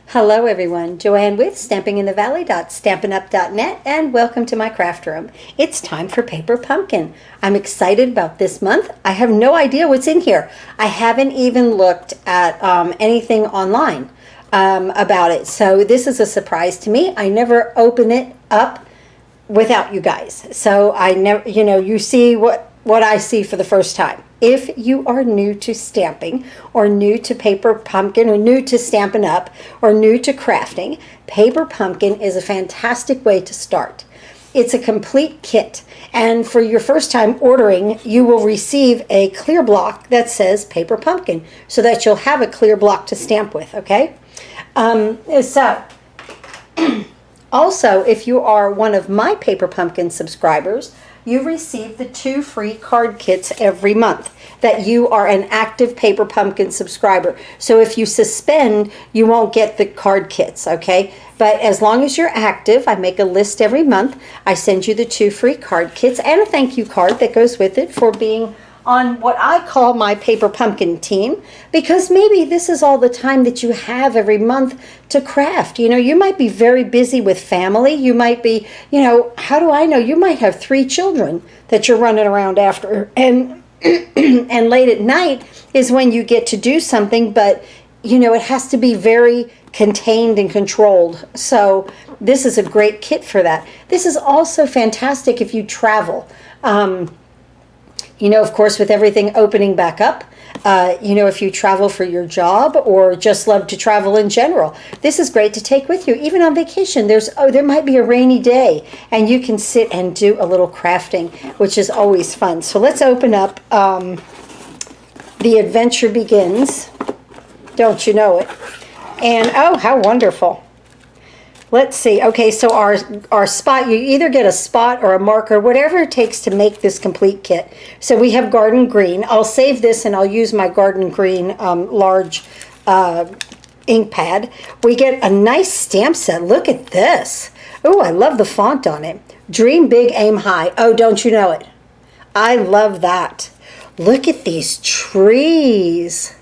Hello everyone, Joanne with stampinginthevalley.stampinup.net and welcome to my craft room. It's time for Paper Pumpkin. I'm excited about this month. I have no idea what's in here. I haven't even looked at anything online about it, so this is a surprise to me. I never open it up without you guys, so I never, you see what I see for the first time. If you are new to stamping or new to Paper Pumpkin or new to Stampin' Up or new to crafting, Paper Pumpkin is a fantastic way to start. It's a complete kit, and for your first time ordering, you will receive a clear block that says Paper Pumpkin so that you'll have a clear block to stamp with, okay? Also, if you are one of my Paper Pumpkin subscribers, you receive the 2 free card kits every month that you are an active Paper Pumpkin subscriber. So if you suspend, you won't get the card kits, okay? But as long as you're active, I make a list every month. I send you the 2 free card kits and a thank you card that goes with it for being on what I call my Paper Pumpkin team, because maybe this is all the time that you have every month to craft. You might be very busy with family. You might be, how do I know? You might have 3 children that you're running around after, and and late at night is when you get to do something, but it has to be very contained and controlled. So this is a great kit for that. This is also fantastic if you travel. Of course, with everything opening back up, if you travel for your job or just love to travel in general, this is great to take with you. Even on vacation, there might be a rainy day and you can sit and do a little crafting, which is always fun. So let's open up The Adventure Begins. Don't you know it? And oh, how wonderful. Let's see. Okay, so our spot, you either get a spot or a marker, whatever it takes to make this complete kit. So we have Garden Green. I'll save this and I'll use my Garden Green large ink pad. We get a nice stamp set. Look at this. Oh, I love the font on it. Dream big, aim high. Oh, don't you know it? I love that. Look at these trees.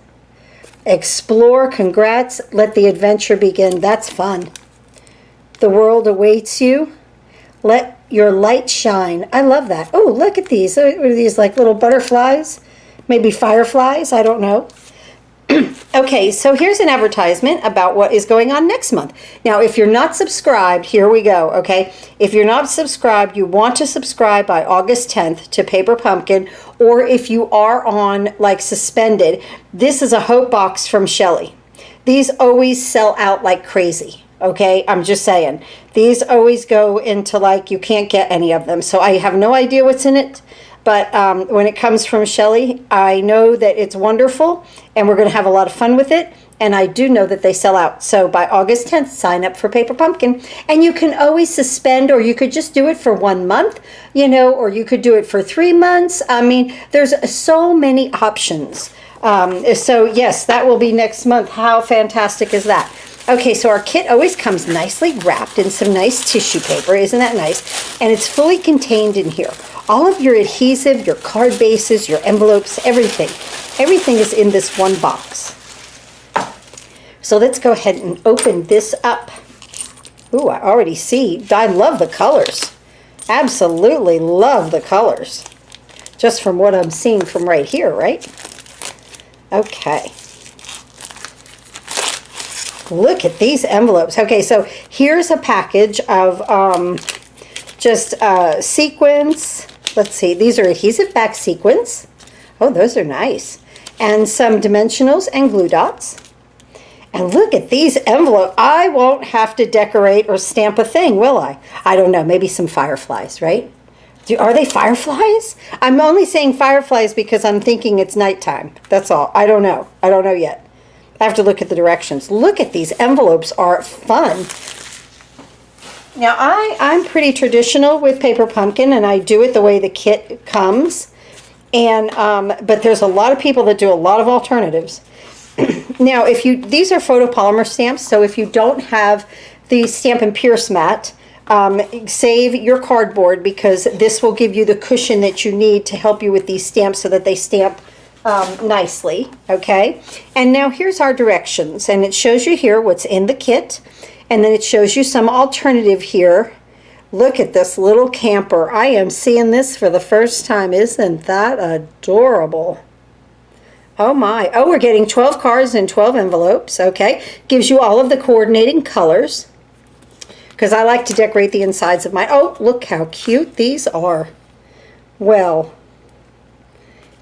Explore, congrats, let the adventure begin. That's fun. The world awaits you. Let your light shine. I love that. Oh, look at these. Are these like little butterflies? Maybe fireflies? I don't know. Okay, so here's an advertisement about what is going on next month. Now, if you're not subscribed, here we go, okay? If you're not subscribed, you want to subscribe by August 10th to Paper Pumpkin, or if you are on, like, suspended, this is a Hope Box from Shelly. These always sell out like crazy. Okay, I'm just saying. These always go into like, you can't get any of them. So I have no idea what's in it. But when it comes from Shelly, I know that it's wonderful and we're going to have a lot of fun with it. And I do know that they sell out. So by August 10th, sign up for Paper Pumpkin. And you can always suspend, or you could just do it for 1 month, or you could do it for 3 months. I mean, there's so many options. So yes, that will be next month. How fantastic is that? Okay, so our kit always comes nicely wrapped in some nice tissue paper. Isn't that nice? And it's fully contained in here. All of your adhesive, your card bases, your envelopes, everything. Everything is in this one box. So let's go ahead and open this up. Ooh, I already see. I love the colors. Absolutely love the colors. Just from what I'm seeing from right here, right? Okay. Look at these envelopes. Okay, so here's a package of just sequins. Let's see, these are adhesive back sequins. Oh, those are nice. And some dimensionals and glue dots. And look at these envelopes. I won't have to decorate or stamp a thing, will I? I don't know, maybe some fireflies, right? Are they fireflies? I'm only saying fireflies because I'm thinking it's nighttime. That's all. I don't know. I don't know yet. I have to look at the directions. Look at these envelopes, are fun. Now, I'm pretty traditional with Paper Pumpkin, and I do it the way the kit comes. And but there's a lot of people that do a lot of alternatives. Now, these are photopolymer stamps, so if you don't have the Stampin' Pierce mat, save your cardboard, because this will give you the cushion that you need to help you with these stamps so that they stamp nicely, okay? And now here's our directions, and it shows you here what's in the kit, and then it shows you some alternative here. Look at this little camper. I am seeing this for the first time. Isn't that adorable? Oh my. Oh, we're getting 12 cards and 12 envelopes, okay? Gives you all of the coordinating colors, because I like to decorate the insides of my... Oh, look how cute these are. Well...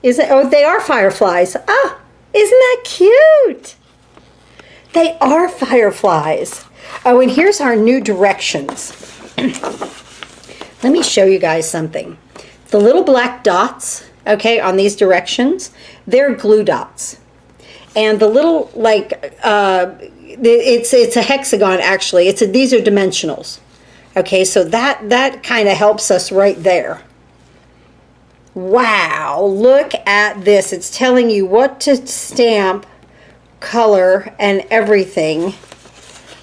Oh, they are fireflies. Ah, isn't that cute? They are fireflies. Oh, and here's our new directions. Let me show you guys something. The little black dots, okay, on these directions, they're glue dots. And the little, like, it's a hexagon, actually. These are dimensionals. Okay, so that kind of helps us right there. Wow, look at this. It's telling you what to stamp, color, and everything.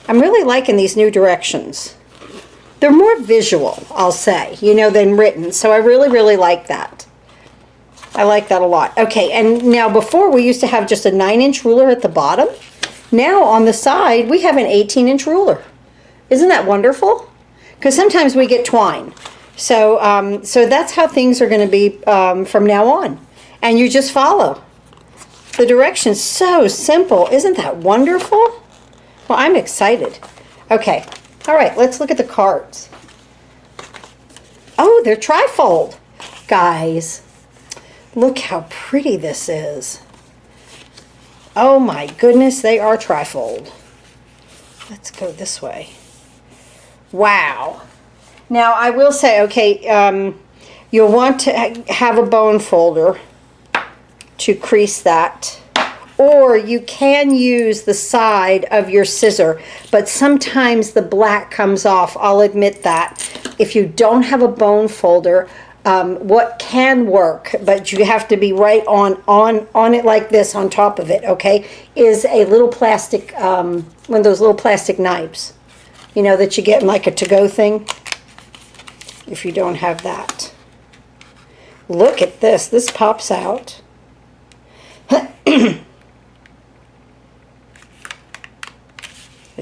I'm really liking these new directions. They're more visual, I'll say, you know, than written. So I really, really like that. I like that a lot. Okay, and now before we used to have just a 9-inch ruler at the bottom. Now on the side, we have an 18-inch ruler. Isn't that wonderful? Because sometimes we get twine. So, so that's how things are going to be from now on. And you just follow the directions. So simple. Isn't that wonderful? Well, I'm excited. Okay. All right. Let's look at the cards. Oh, they're trifold. Guys, look how pretty this is. Oh my goodness, they are trifold. Let's go this way. Wow. Now, I will say, okay, you'll want to have a bone folder to crease that. Or you can use the side of your scissor, but sometimes the black comes off. I'll admit that. If you don't have a bone folder, what can work, but you have to be right on it like this, on top of it, okay, is a little plastic, one of those little plastic knives, you know, that you get in like a to-go thing. If you don't have that. Look at this. This pops out. I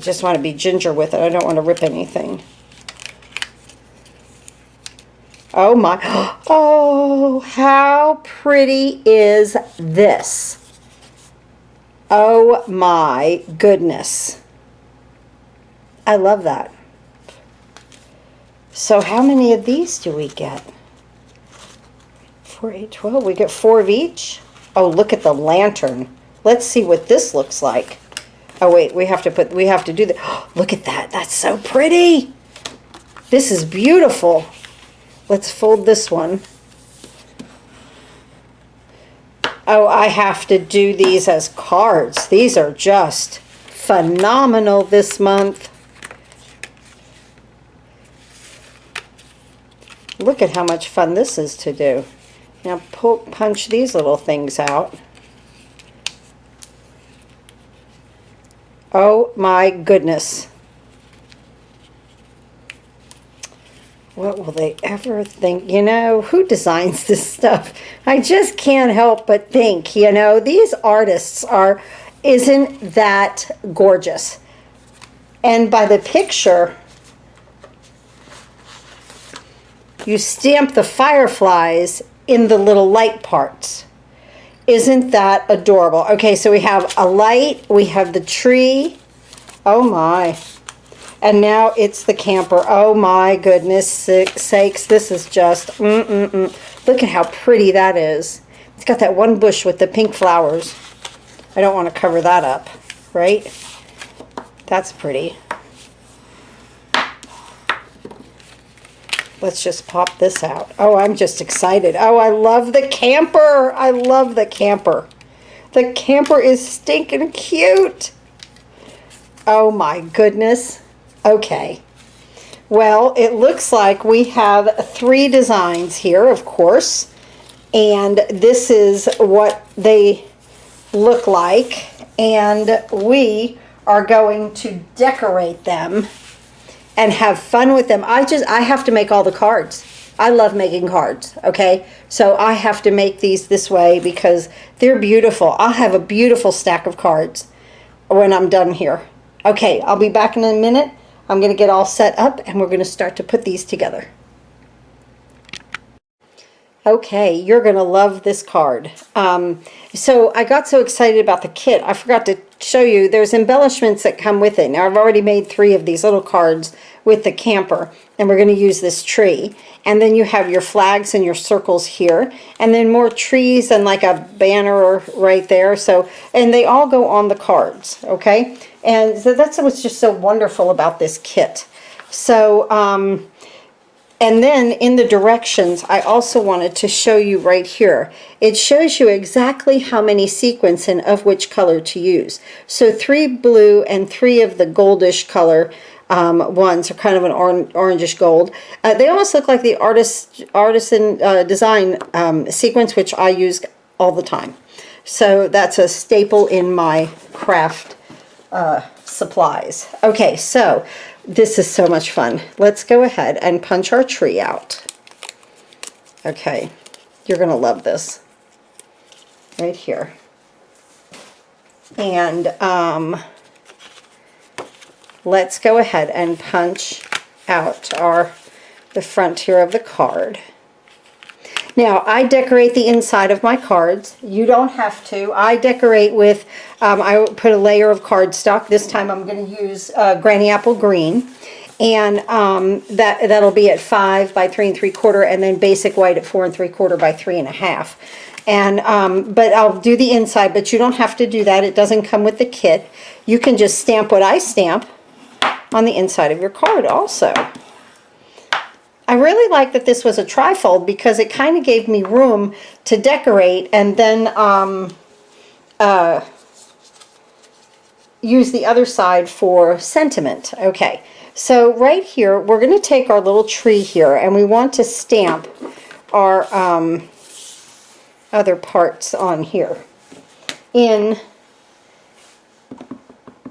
just want to be ginger with it. I don't want to rip anything. Oh my. Oh, how pretty is this? Oh my goodness. I love that. So how many of these do we get? 4, 8, 12. We get 4 of each. Oh, look at the lantern. Let's see what this looks like. Oh wait, we have to do that. Oh, look at that. That's so pretty. This is beautiful. Let's fold this one. Oh, I have to do these as cards. These are just phenomenal this month. Look at how much fun this is to do. Now punch these little things out. Oh my goodness. What will they ever think? You know, who designs this stuff? I just can't help but think, you know, these artists are, isn't that gorgeous? And by the picture, you stamp the fireflies in the little light parts. Isn't that adorable? Okay, so we have a light, we have the tree. Oh my. And now it's the camper. Oh my goodness sakes. This is just, Look at how pretty that is. It's got that one bush with the pink flowers. I don't want to cover that up, right? That's pretty. Let's just pop this out. Oh, I'm just excited. Oh, I love the camper. I love the camper. The camper is stinking cute. Oh my goodness. Okay. Well, it looks like we have 3 designs here, of course. And this is what they look like. And we are going to decorate them and have fun with them. I have to make all the cards. I love making cards, okay? So I have to make these this way because they're beautiful. I'll have a beautiful stack of cards when I'm done here. Okay, I'll be back in a minute. I'm going to get all set up and we're going to start to put these together. Okay, you're going to love this card. So I got so excited about the kit, I forgot to show you, there's embellishments that come with it. Now I've already made 3 of these little cards with the camper, and we're going to use this tree. And then you have your flags and your circles here, and then more trees and like a banner right there. So, and they all go on the cards, okay? And so that's what's just so wonderful about this kit. So, and then in the directions, I also wanted to show you right here. It shows you exactly how many sequins and of which color to use. So 3 blue and 3 of the goldish color ones are kind of an orangish gold. They almost look like the artisan design sequence, which I use all the time. So that's a staple in my craft supplies. Okay, so this is so much fun. Let's go ahead and punch our tree out. Okay, you're going to love this. Right here. And let's go ahead and punch out the front here of the card. Now, I decorate the inside of my cards. You don't have to. I decorate with, I put a layer of cardstock. This time I'm going to use Granny Apple Green. And that'll be at 5 by 3 3/4, and then basic white at 4 3/4 by 3 1/2. And, but I'll do the inside, but you don't have to do that. It doesn't come with the kit. You can just stamp what I stamp on the inside of your card also. I really like that this was a trifold because it kind of gave me room to decorate and then use the other side for sentiment. Okay, so right here we're going to take our little tree here and we want to stamp our other parts on here in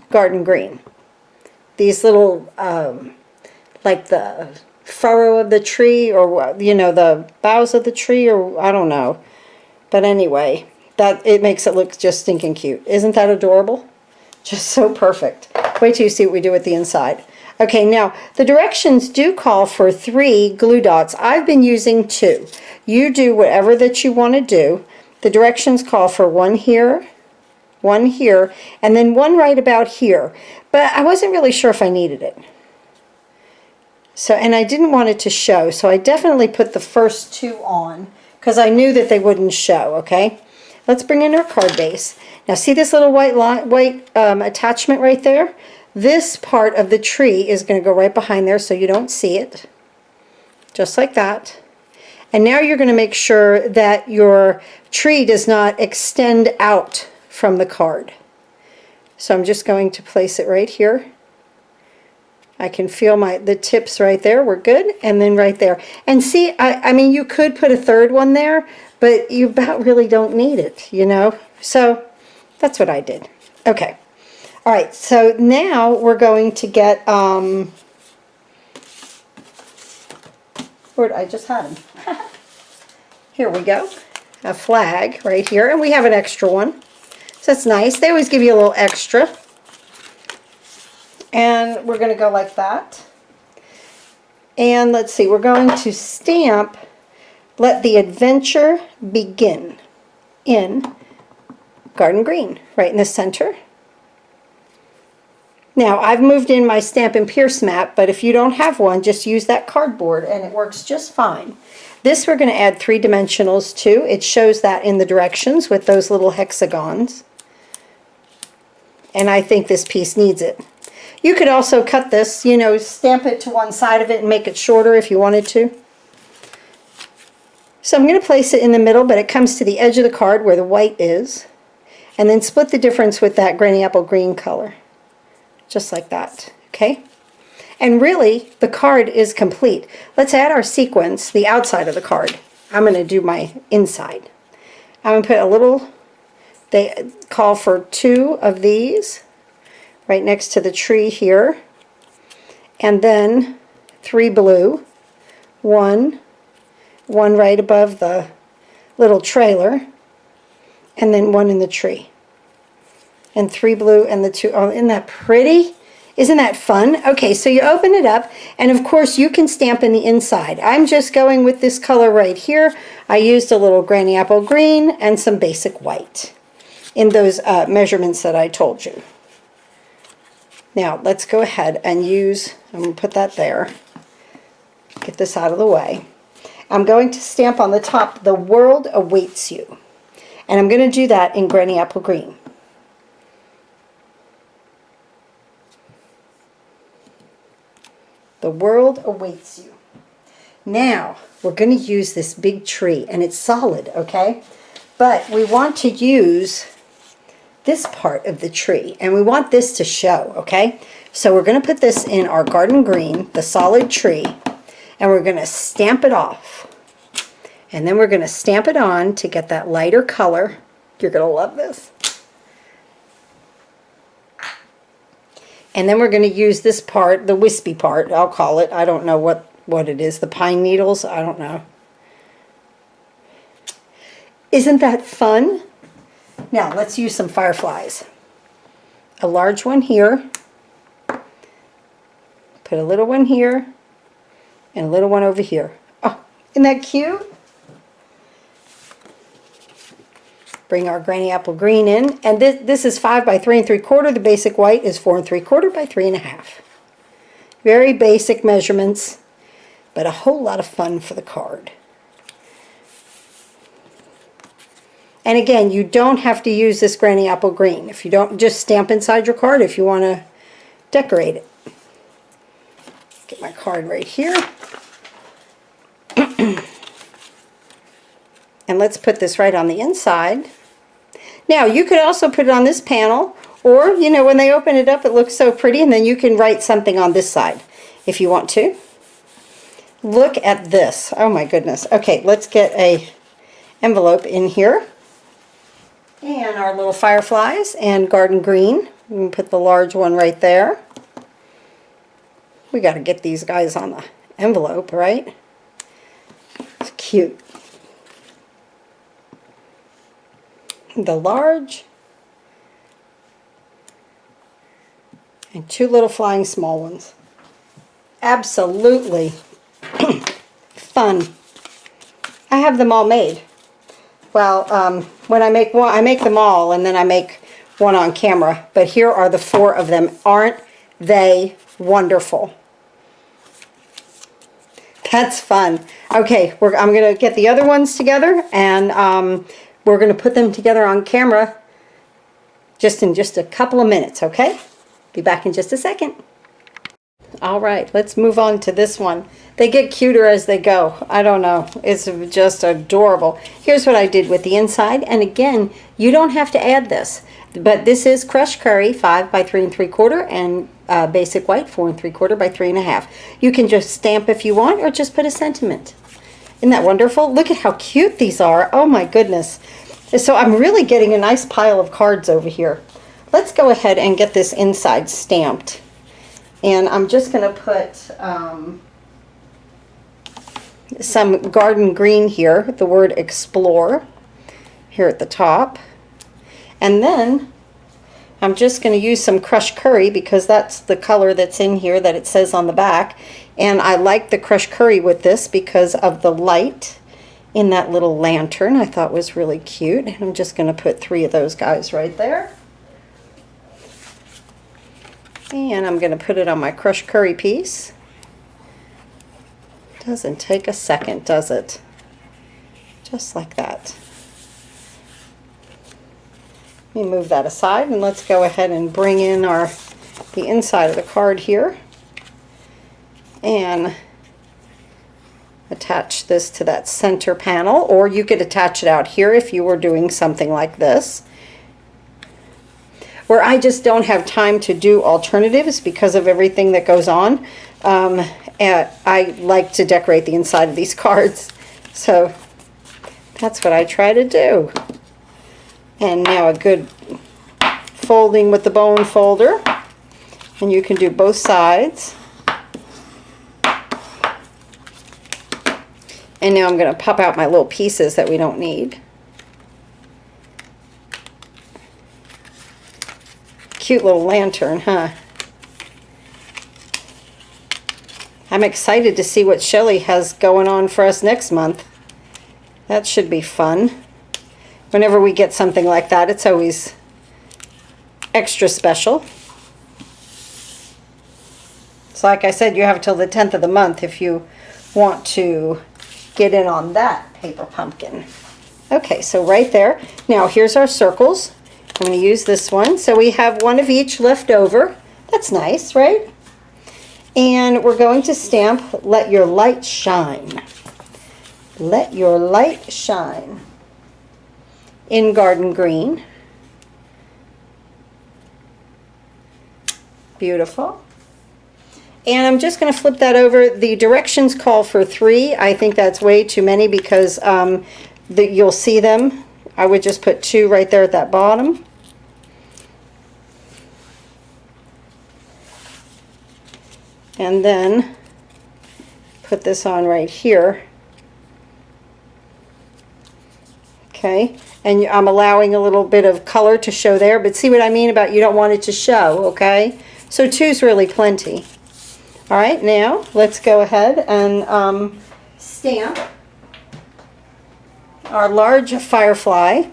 garden green. These little like the furrow of the tree, or you know, the boughs of the tree, or I don't know, but anyway, that it makes it look just stinking cute. Isn't that adorable? Just so perfect. Wait till you see what we do with the inside. Okay, now the directions do call for 3 glue dots. I've been using 2. You do whatever that you want to do. The directions call for 1 here, 1 here, and then 1 right about here, but I wasn't really sure if I needed it. So, and I didn't want it to show, so I definitely put the first 2 on because I knew that they wouldn't show, okay? Let's bring in our card base. Now see this little white attachment right there? This part of the tree is going to go right behind there so you don't see it. Just like that. And now you're going to make sure that your tree does not extend out from the card. So I'm just going to place it right here. I can feel the tips right there. We're good. And then right there. And see, I mean, you could put a 3rd one there, but you about really don't need it, you know. So that's what I did. Okay. All right. So now we're going to get, where I just had them. Here we go. A flag right here. And we have an extra one. So that's nice. They always give you a little extra. And we're going to go like that. And let's see, we're going to stamp "Let the Adventure Begin" in garden green, right in the center. Now, I've moved in my Stampin' Pierce mat, but if you don't have one, just use that cardboard and it works just fine. This we're going to add 3 dimensionals to. It shows that in the directions with those little hexagons. And I think this piece needs it. You could also cut this, you know, stamp it to one side of it and make it shorter if you wanted to. So I'm going to place it in the middle, but it comes to the edge of the card where the white is. And then split the difference with that Granny Apple Green color. Just like that, okay? And really, the card is complete. Let's add our sequins, the outside of the card. I'm going to do my inside. I'm going to put a little, they call for 2 of these right next to the tree here, and then 3 blue, 1, one right above the little trailer, and then one in the tree. And 3 blue and the 2, oh, isn't that pretty? Isn't that fun? Okay, so you open it up, and of course you can stamp in the inside. I'm just going with this color right here. I used a little granny apple green and some basic white in those measurements that I told you. Now let's go ahead and use, I'm going to put that there, get this out of the way. I'm going to stamp on the top, "The world awaits you." And I'm going to do that in granny apple green. The world awaits you. Now, we're going to use this big tree, and it's solid, okay? But we want to use this part of the tree, and we want this to show, okay? So we're going to put this in our garden green, the solid tree, and we're going to stamp it off. And then we're going to stamp it on to get that lighter color. You're going to love this. And then we're going to use this part, the wispy part, I'll call it. I don't know what it is. The pine needles, I don't know. Isn't that fun? Now, let's use some fireflies. A large one here. Put a little one here. And a little one over here. Oh, isn't that cute? Bring our granny apple green in, and this is 5 by 3 3/4. The basic white is 4 3/4 by 3 1/2. Very basic measurements, but a whole lot of fun for the card. And again, you don't have to use this granny apple green. If you don't, just stamp inside your card if you want to decorate it. Get my card right here. And let's put this right on the inside. Now, you could also put it on this panel, or, you know, when they open it up, it looks so pretty, and then you can write something on this side if you want to. Look at this. Oh my goodness. Okay, let's get a envelope in here. And our little fireflies and garden green. We can put the large one right there. We got to get these guys on the envelope, right? It's cute. The large and 2 little flying small ones. Absolutely fun. I have them all made. Well, when I make one, I make them all, and then I make one on camera. But here are the 4 of them. Aren't they wonderful? That's fun. Okay, I'm going to get the other ones together, and we're going to put them together on camera in just a couple of minutes, okay? Be back in just a second. All right, let's move on to this one. They get cuter as they go. I don't know. It's just adorable. Here's what I did with the inside. And again, you don't have to add this. But this is crushed curry, 5 by 3 3/4, and basic white, 4 3/4 by 3 1/2. You can just stamp if you want, or just put a sentiment. Isn't that wonderful? Look at how cute these are. Oh my goodness. So I'm really getting a nice pile of cards over here. Let's go ahead and get this inside stamped. And I'm just going to put some garden green here, the word explore, here at the top. And then I'm just going to use some crushed curry because that's the color that's in here that it says on the back. And I like the crushed curry with this because of the light in that little lantern. I thought was really cute. And I'm just going to put 3 of those guys right there. And I'm going to put it on my crushed curry piece. Doesn't take a second, does it? Just like that. Let me move that aside, and let's go ahead and bring in the inside of the card here. And attach this to that center panel, or you could attach it out here if you were doing something like this. Where I just don't have time to do alternatives because of everything that goes on. And I like to decorate the inside of these cards. So that's what I try to do. And now a good folding with the bone folder. And you can do both sides. And now I'm going to pop out my little pieces that we don't need. Cute little lantern, huh? I'm excited to see what Shelley has going on for us next month. That should be fun. Whenever we get something like that, it's always extra special. So like I said, you have till the 10th of the month if you want to get in on that paper pumpkin. Okay, so right there. Now here's our circles. I'm going to use this one. So we have one of each left over. That's nice, right? And we're going to stamp Let Your Light Shine. Let Your Light Shine in Garden Green. Beautiful. And I'm just going to flip that over. The directions call for 3. I think that's way too many because you'll see them. I would just put 2 right there at that bottom. And then put this on right here. Okay, and I'm allowing a little bit of color to show there, but see what I mean about you don't want it to show, okay? So 2 is really plenty. All right, now let's go ahead and stamp our large firefly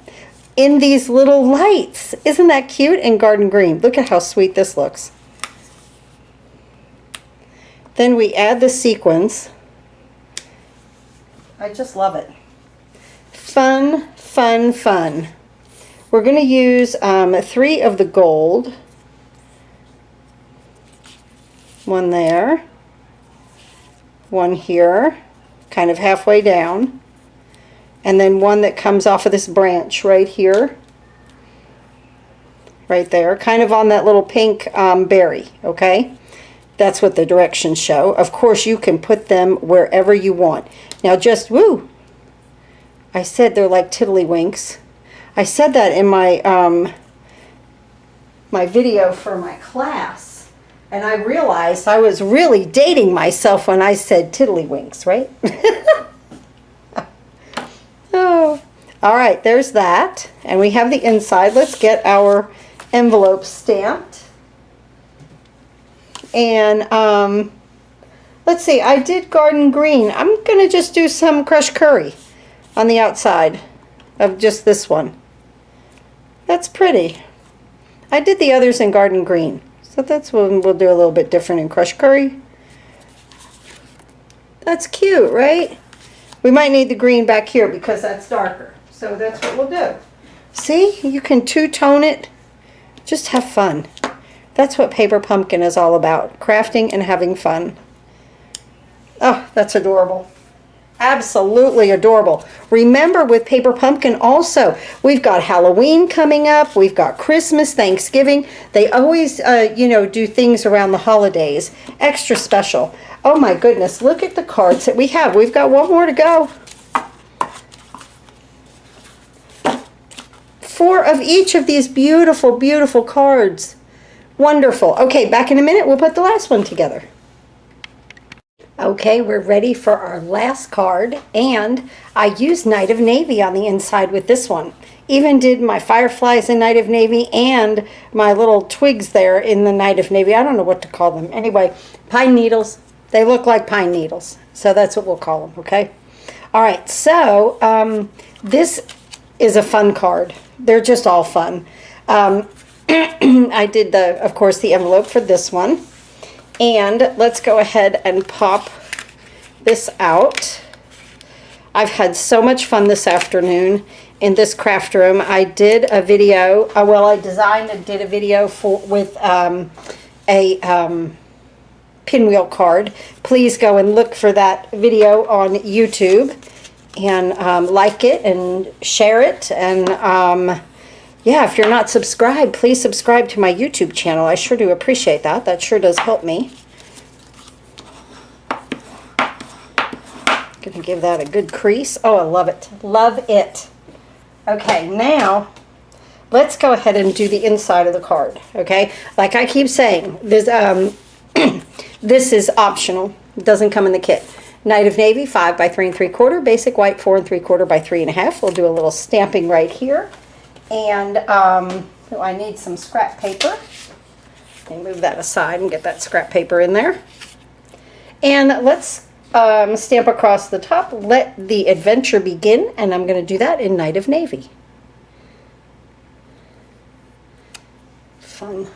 in these little lights. Isn't that cute? In Garden Green. Look at how sweet this looks. Then we add the sequins. I just love it. Fun, fun, fun. We're going to use 3 of the gold. One there. One here, kind of halfway down. And then one that comes off of this branch right here. Right there, kind of on that little pink berry, okay? That's what the directions show. Of course, you can put them wherever you want. Now just, woo! I said they're like tiddlywinks. I said that in my my video for my class, and I realized I was really dating myself when I said tiddlywinks, right? Oh, all right. There's that, and we have the inside. Let's get our envelope stamped. And let's see, I did Garden Green. I'm going to just do some crushed curry on the outside of just this one. That's pretty. I did the others in Garden Green. So that's what we'll do a little bit different in crushed curry. That's cute, right? We might need the green back here because that's darker. So that's what we'll do. See, you can two-tone it. Just have fun. That's what Paper Pumpkin is all about. Crafting and having fun. Oh, that's adorable. Absolutely adorable. Remember with Paper Pumpkin also, we've got Halloween coming up. We've got Christmas, Thanksgiving. They always, you know, do things around the holidays. Extra special. Oh my goodness, look at the cards that we have. We've got one more to go. 4 of each of these beautiful, beautiful cards. Wonderful. Okay, back in a minute, we'll put the last one together. Okay, we're ready for our last card, and I used Night of Navy on the inside with this one. Even did my fireflies in Night of Navy and my little twigs there in the Night of Navy. I don't know what to call them. Anyway, pine needles. They look like pine needles, so that's what we'll call them, okay? All right, so this is a fun card. They're just all fun. I did, of course, the envelope for this one. And let's go ahead and pop this out. I've had so much fun this afternoon in this craft room. I did a video, well, I designed and did a video with a pinwheel card. Please go and look for that video on YouTube and like it and share it. And yeah, if you're not subscribed, please subscribe to my YouTube channel. I sure do appreciate that. That sure does help me. Gonna give that a good crease. Oh, I love it. Love it. Okay, now let's go ahead and do the inside of the card. Okay, like I keep saying, this this is optional. It doesn't come in the kit. Night of Navy, 5 by 3 3/4. Basic white, 4 3/4 by 3 1/2. We'll do a little stamping right here. And I need some scrap paper. Let me move that aside and get that scrap paper in there. And let's stamp across the top. Let the adventure begin. And I'm going to do that in Night of Navy. Fun.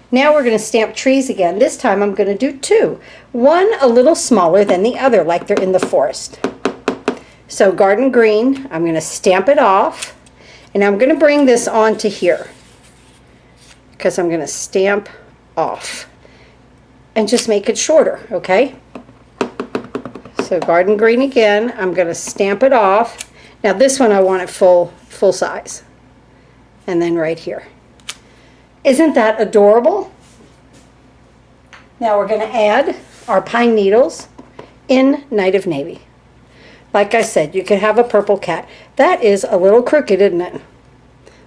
Now we're going to stamp trees again. This time I'm going to do 2. One a little smaller than the other, like they're in the forest. So garden green, I'm going to stamp it off. And I'm going to bring this onto here, because I'm going to stamp off. And just make it shorter, okay? So garden green again, I'm going to stamp it off. Now this one I want it full size. And then right here. Isn't that adorable? Now we're going to add our pine needles in Night of Navy. Like I said, you can have a purple cat. That is a little crooked, isn't it?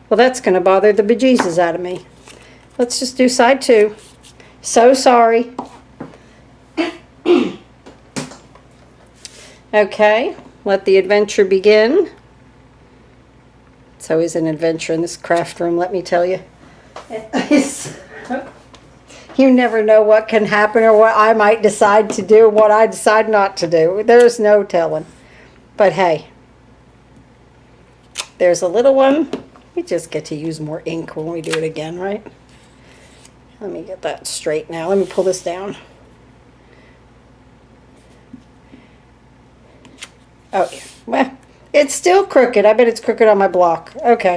Well, that's going to bother the bejesus out of me. Let's just do side 2. So sorry. Okay, let the adventure begin. It's always an adventure in this craft room, let me tell you. You never know what can happen or what I might decide to do, what I decide not to do. There's no telling. But hey, there's a little one. We just get to use more ink when we do it again, right? Let me get that straight now. Let me pull this down. Oh, yeah. Well, it's still crooked. I bet it's crooked on my block. Okay.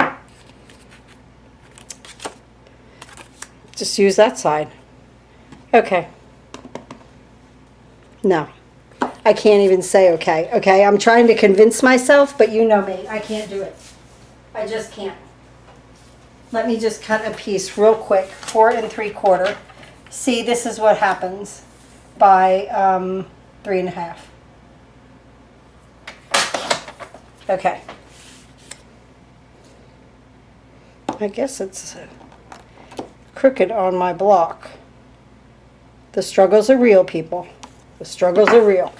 Just use that side. Okay. No. I can't even say okay. Okay, I'm trying to convince myself, but you know me. I can't do it. I just can't. Let me just cut a piece real quick. 4 3/4. See, this is what happens by 3 1/2. Okay. I guess it's crooked on my block. The struggles are real, people. The struggles are real.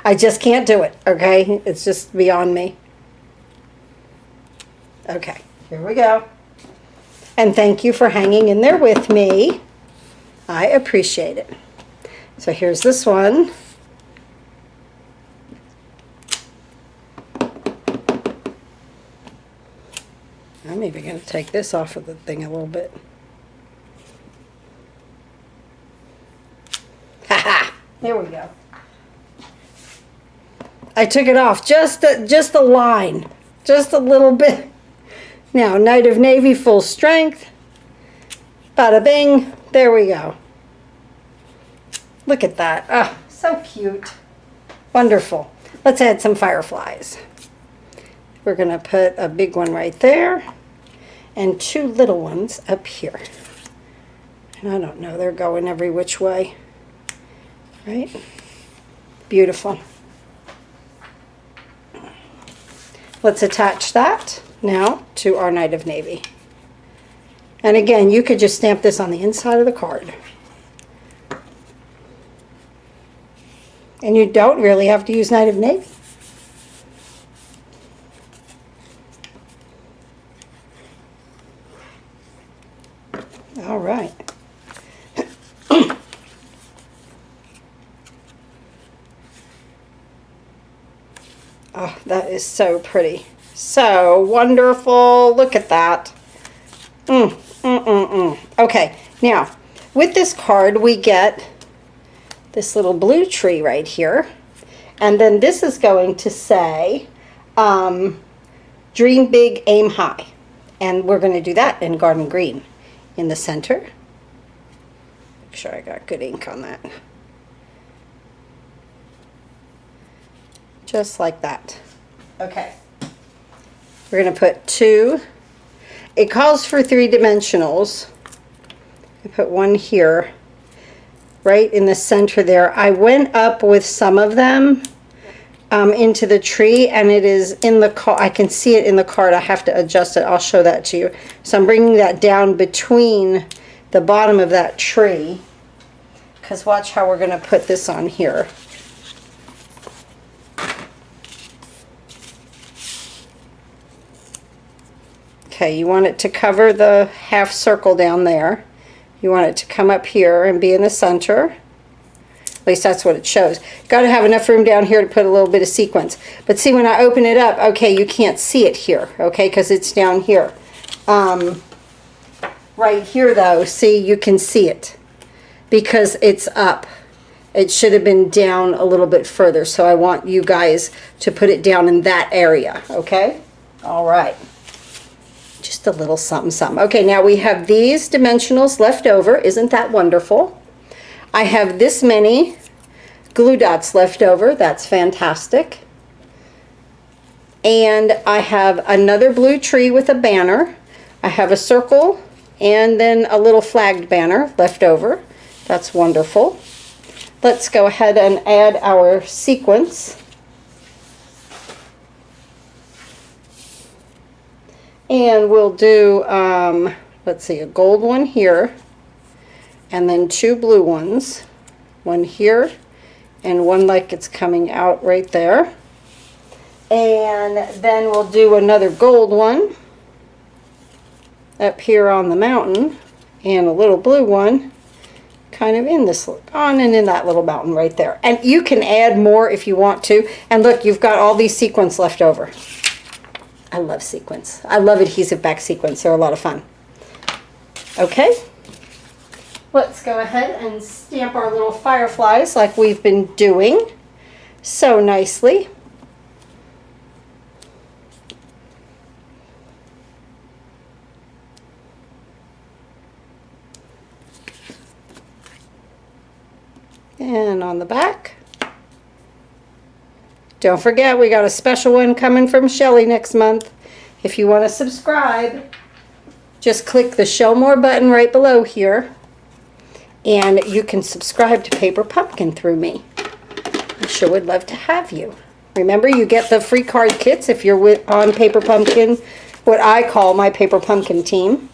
I just can't do it, okay? It's just beyond me. Okay, here we go. And thank you for hanging in there with me. I appreciate it. So here's this one. I'm even going to take this off of the thing a little bit. Ha-ha! There we go. I took it off just a line, just a little bit. Now, Night of Navy, full strength. Bada bing. There we go. Look at that. Ah, so cute. Wonderful. Let's add some fireflies. We're going to put a big one right there and 2 little ones up here. And I don't know, they're going every which way. Right? Beautiful. Let's attach that now to our Night of Navy. And again, you could just stamp this on the inside of the card. And you don't really have to use Night of Navy. All right. Oh, that is so pretty. So wonderful. Look at that. Okay, now, with this card, we get this little blue tree right here. And then this is going to say, dream big, aim high. And we're going to do that in garden green in the center. Make sure I got good ink on that. Just like that. Okay. We're going to put 2. It calls for 3 dimensionals. I put 1 here, right in the center there. I went up with some of them into the tree, and it is in the card. I can see it in the card. I have to adjust it. I'll show that to you. So I'm bringing that down between the bottom of that tree, because watch how we're going to put this on here. Okay, you want it to cover the half circle down there. You want it to come up here and be in the center. At least that's what it shows. Got to have enough room down here to put a little bit of sequins. But see, when I open it up, okay, you can't see it here, okay, because it's down here. Right here, though, see, you can see it because it's up. It should have been down a little bit further, so I want you guys to put it down in that area, okay? All right. Just a little something, something. Okay, now we have these dimensionals left over. Isn't that wonderful? I have this many glue dots left over. That's fantastic. And I have another blue tree with a banner. I have a circle and then a little flagged banner left over. That's wonderful. Let's go ahead and add our sequins. And we'll do, let's see, a gold one here. And then 2 blue ones, one here and one like it's coming out right there. And then we'll do another gold one up here on the mountain and a little blue one kind of in this on and in that little mountain right there. And you can add more if you want to. And look, you've got all these sequins left over. I love sequins. I love adhesive back sequins. They're a lot of fun. Okay. Let's go ahead and stamp our little fireflies like we've been doing so nicely. And on the back. Don't forget, we got a special one coming from Shelly next month. If you want to subscribe, just click the Show More button right below here. And you can subscribe to Paper Pumpkin through me. I sure would love to have you. Remember, you get the free card kits if you're on Paper Pumpkin, what I call my Paper Pumpkin team.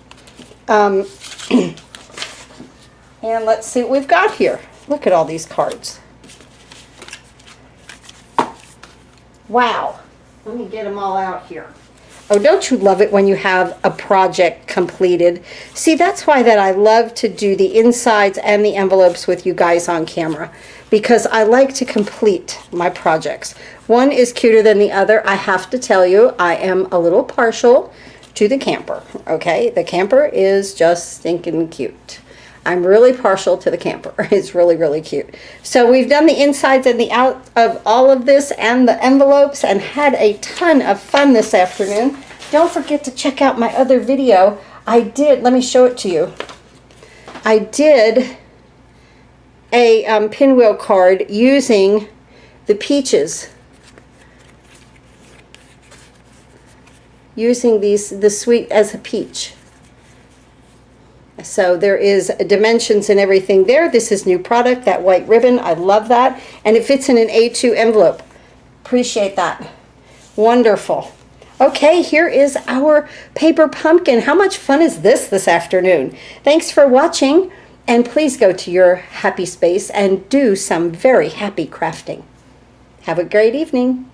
And let's see what we've got here. Look at all these cards. Wow. Let me get them all out here. Oh, don't you love it when you have a project completed? See, that's why that I love to do the insides and the envelopes with you guys on camera, because I like to complete my projects. One is cuter than the other. I have to tell you, I am a little partial to the camper, okay? The camper is just stinking cute. I'm really partial to the camper. It's really, really cute. So we've done the insides and the out of all of this and the envelopes and had a ton of fun this afternoon. Don't forget to check out my other video. Let me show it to you. I did a pinwheel card using the peaches. Using the sweet as a peach. So there is dimensions and everything there. This is new product, that white ribbon. I love that. And it fits in an A2 envelope. Appreciate that. Wonderful. Okay, here is our paper pumpkin. How much fun is this afternoon? Thanks for watching. And please go to your happy space and do some very happy crafting. Have a great evening.